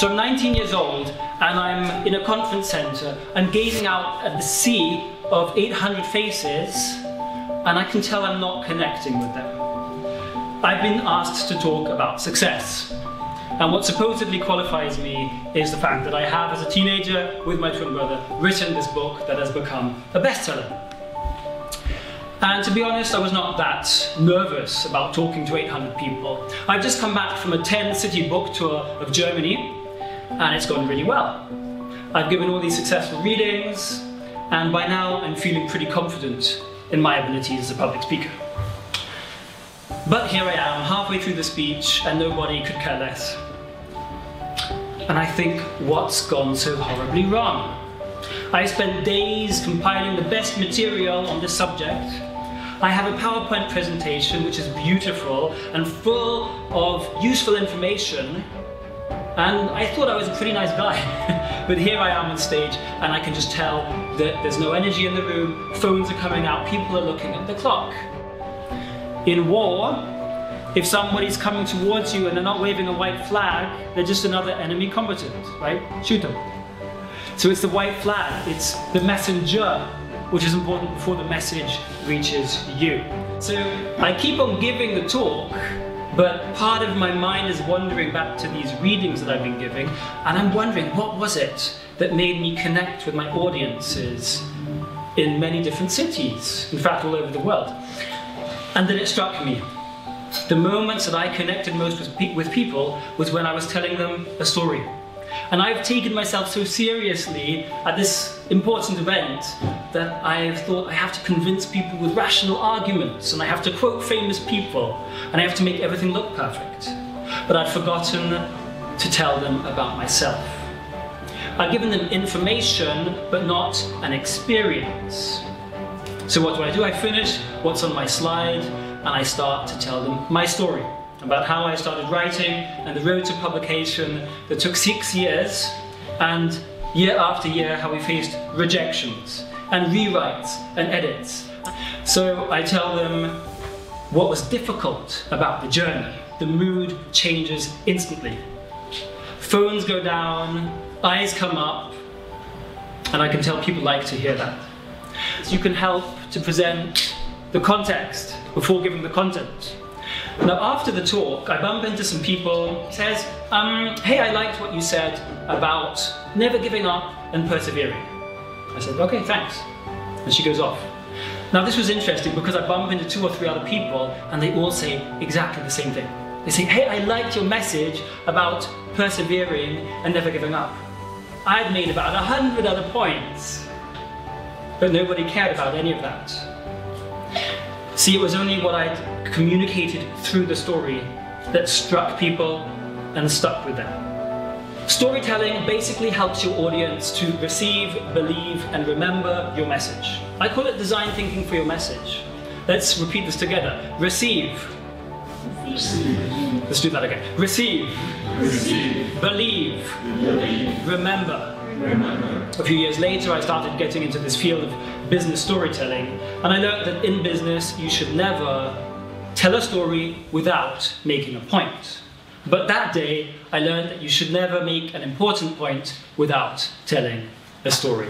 So I'm 19 years old and I'm in a conference centre. I'm gazing out at the sea of 800 faces and I can tell I'm not connecting with them. I've been asked to talk about success. And what supposedly qualifies me is the fact that I have, as a teenager, with my twin brother, written this book that has become a bestseller. And to be honest, I was not that nervous about talking to 800 people. I've just come back from a 10-city book tour of Germany, and it's gone really well. I've given all these successful readings, and by now I'm feeling pretty confident in my abilities as a public speaker. But here I am, halfway through the speech, and nobody could care less. And I think, what's gone so horribly wrong? I spent days compiling the best material on this subject. I have a PowerPoint presentation which is beautiful and full of useful information, and I thought I was a pretty nice guy. But here I am on stage and I can just tell that there's no energy in the room, phones are coming out, people are looking at the clock. In war, if somebody's coming towards you and they're not waving a white flag, they're just another enemy combatant, right? Shoot them. So it's the white flag, it's the messenger, which is important before the message reaches you. So I keep on giving the talk, but part of my mind is wandering back to these readings that I've been giving, and I'm wondering, what was it that made me connect with my audiences in many different cities, in fact all over the world? And then it struck me. The moments that I connected most with people was when I was telling them a story. And I've taken myself so seriously at this important event that I've thought I have to convince people with rational arguments, and I have to quote famous people, and I have to make everything look perfect. But I'd forgotten to tell them about myself. I'd given them information, but not an experience. So what do? I finish what's on my slide, and I start to tell them my story about how I started writing and the road to publication that took 6 years, and year after year how we faced rejections and rewrites and edits. So I tell them what was difficult about the journey. The mood changes instantly. Phones go down, eyes come up, and I can tell people like to hear that. So you can help to present the context before giving the content. Now after the talk, I bump into some people who says, hey, I liked what you said about never giving up and persevering. I said, okay, thanks. And she goes off. Now this was interesting because I bump into 2 or 3 other people and they all say exactly the same thing. They say, hey, I liked your message about persevering and never giving up. I'd made about 100 other points, but nobody cared about any of that. See, it was only what I'd communicated through the story that struck people and stuck with them. Storytelling basically helps your audience to receive, believe, and remember your message. I call it design thinking for your message. Let's repeat this together. Receive. Receive. Let's do that again. Receive. Receive. Believe. Believe. Remember. Remember. A few years later, I started getting into this field of business storytelling, and I learned that in business, you should never tell a story without making a point. But that day, I learned that you should never make an important point without telling a story.